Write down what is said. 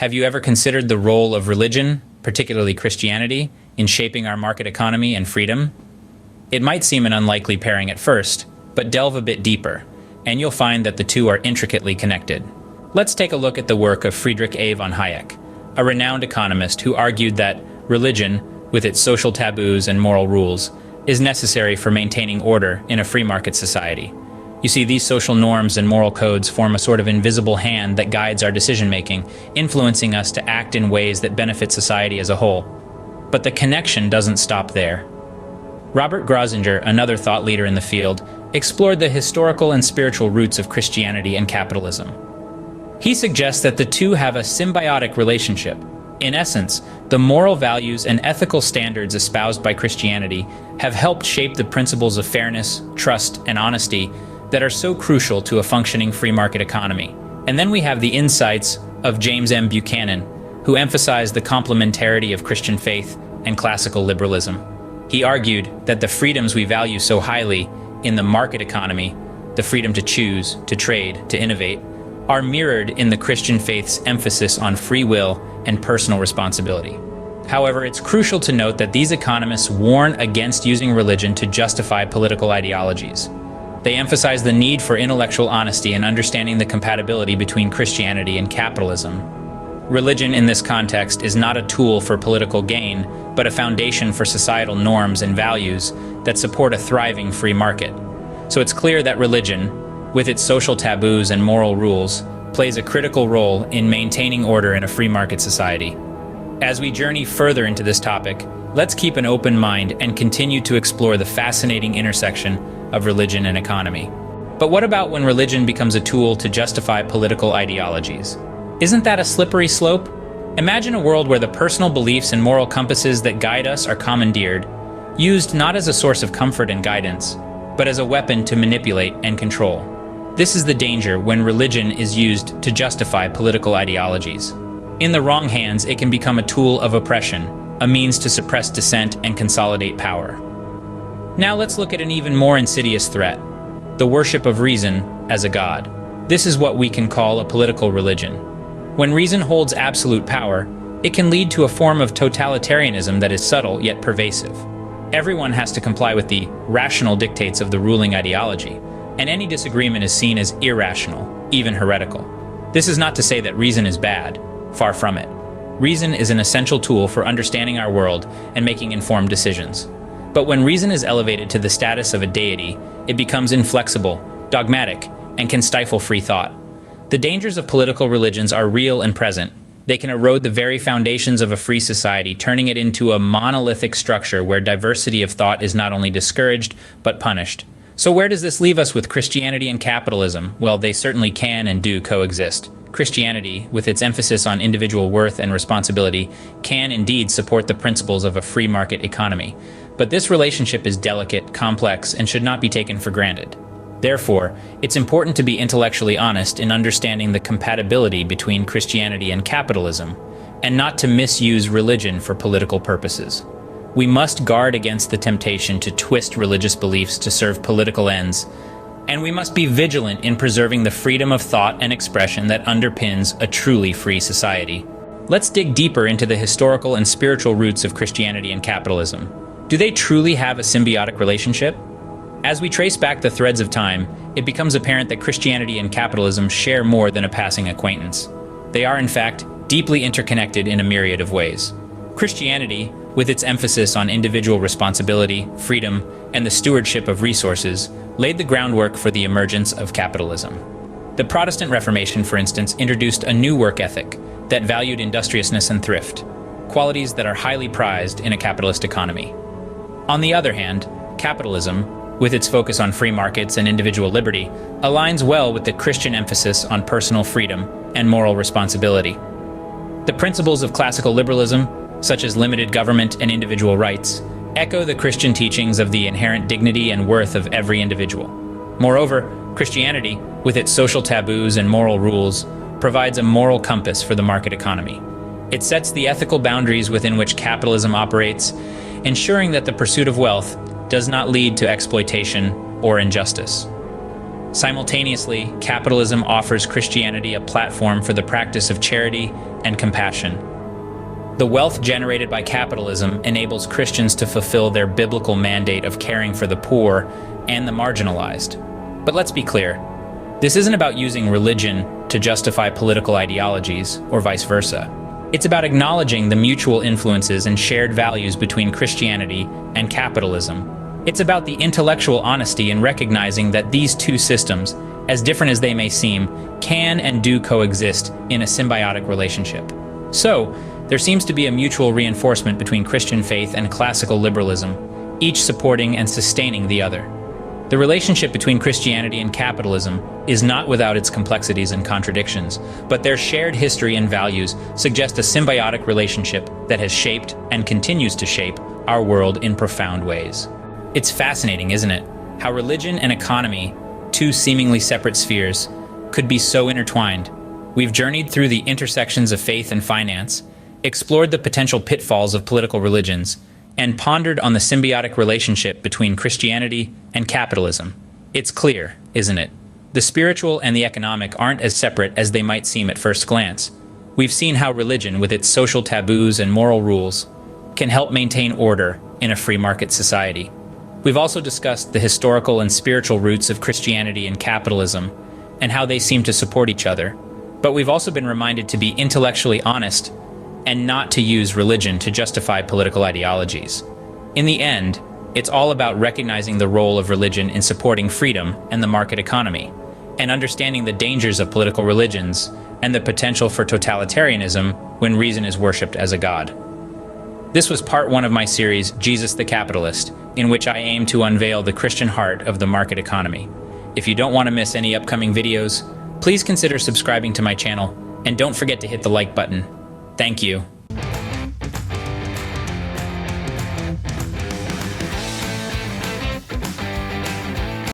Have you ever considered the role of religion, particularly Christianity, in shaping our market economy and freedom? It might seem an unlikely pairing at first, but delve a bit deeper, and you'll find that the two are intricately connected. Let's take a look at the work of Friedrich A von Hayek, a renowned economist who argued that religion, with its social taboos and moral rules, is necessary for maintaining order in a free market society. You see, these social norms and moral codes form a sort of invisible hand that guides our decision-making, influencing us to act in ways that benefit society as a whole. But the connection doesn't stop there. Robert Grosinger, another thought leader in the field, explored the historical and spiritual roots of Christianity and capitalism. He suggests that the two have a symbiotic relationship. In essence, the moral values and ethical standards espoused by Christianity have helped shape the principles of fairness, trust, and honesty that are so crucial to a functioning free market economy. And then we have the insights of James M. Buchanan, who emphasized the complementarity of Christian faith and classical liberalism. He argued that the freedoms we value so highly in the market economy, the freedom to choose, to trade, to innovate, are mirrored in the Christian faith's emphasis on free will and personal responsibility. However, it's crucial to note that these economists warn against using religion to justify political ideologies. They emphasize the need for intellectual honesty and understanding the compatibility between Christianity and capitalism. Religion in this context is not a tool for political gain, but a foundation for societal norms and values that support a thriving free market. So it's clear that religion, with its social taboos and moral rules, plays a critical role in maintaining order in a free market society. As we journey further into this topic, let's keep an open mind and continue to explore the fascinating intersection of religion and economy. But what about when religion becomes a tool to justify political ideologies? Isn't that a slippery slope? Imagine a world where the personal beliefs and moral compasses that guide us are commandeered, used not as a source of comfort and guidance, but as a weapon to manipulate and control. This is the danger when religion is used to justify political ideologies. In the wrong hands, it can become a tool of oppression, a means to suppress dissent and consolidate power. Now let's look at an even more insidious threat: the worship of reason as a god. This is what we can call a political religion. When reason holds absolute power, it can lead to a form of totalitarianism that is subtle yet pervasive. Everyone has to comply with the rational dictates of the ruling ideology, and any disagreement is seen as irrational, even heretical. This is not to say that reason is bad, far from it. Reason is an essential tool for understanding our world and making informed decisions. But when reason is elevated to the status of a deity, it becomes inflexible, dogmatic, and can stifle free thought. The dangers of political religions are real and present. They can erode the very foundations of a free society, turning it into a monolithic structure where diversity of thought is not only discouraged, but punished. So where does this leave us with Christianity and capitalism? Well, they certainly can and do coexist. Christianity, with its emphasis on individual worth and responsibility, can indeed support the principles of a free market economy. But this relationship is delicate, complex, and should not be taken for granted. Therefore, it's important to be intellectually honest in understanding the compatibility between Christianity and capitalism, and not to misuse religion for political purposes. We must guard against the temptation to twist religious beliefs to serve political ends, and we must be vigilant in preserving the freedom of thought and expression that underpins a truly free society. Let's dig deeper into the historical and spiritual roots of Christianity and capitalism. Do they truly have a symbiotic relationship? As we trace back the threads of time, it becomes apparent that Christianity and capitalism share more than a passing acquaintance. They are, in fact, deeply interconnected in a myriad of ways. Christianity, with its emphasis on individual responsibility, freedom, and the stewardship of resources, laid the groundwork for the emergence of capitalism. The Protestant Reformation, for instance, introduced a new work ethic that valued industriousness and thrift, qualities that are highly prized in a capitalist economy. On the other hand, capitalism, with its focus on free markets and individual liberty, aligns well with the Christian emphasis on personal freedom and moral responsibility. The principles of classical liberalism, such as limited government and individual rights, echo the Christian teachings of the inherent dignity and worth of every individual. Moreover, Christianity, with its social taboos and moral rules, provides a moral compass for the market economy. It sets the ethical boundaries within which capitalism operates, ensuring that the pursuit of wealth does not lead to exploitation or injustice. Simultaneously, capitalism offers Christianity a platform for the practice of charity and compassion. The wealth generated by capitalism enables Christians to fulfill their biblical mandate of caring for the poor and the marginalized. But let's be clear, this isn't about using religion to justify political ideologies or vice versa. It's about acknowledging the mutual influences and shared values between Christianity and capitalism. It's about the intellectual honesty in recognizing that these two systems, as different as they may seem, can and do coexist in a symbiotic relationship. So, there seems to be a mutual reinforcement between Christian faith and classical liberalism, each supporting and sustaining the other. The relationship between Christianity and capitalism is not without its complexities and contradictions, but their shared history and values suggest a symbiotic relationship that has shaped and continues to shape our world in profound ways. It's fascinating, isn't it? How religion and economy, two seemingly separate spheres, could be so intertwined. We've journeyed through the intersections of faith and finance, explored the potential pitfalls of political religions, and pondered on the symbiotic relationship between Christianity and capitalism. It's clear, isn't it? The spiritual and the economic aren't as separate as they might seem at first glance. We've seen how religion, with its social taboos and moral rules, can help maintain order in a free market society. We've also discussed the historical and spiritual roots of Christianity and capitalism and how they seem to support each other. But we've also been reminded to be intellectually honest and not to use religion to justify political ideologies. In the end, it's all about recognizing the role of religion in supporting freedom and the market economy, and understanding the dangers of political religions and the potential for totalitarianism when reason is worshipped as a god. This was part 1 of my series, Jesus the Capitalist, in which I aim to unveil the Christian heart of the market economy. If you don't want to miss any upcoming videos, please consider subscribing to my channel, and don't forget to hit the like button. Thank you.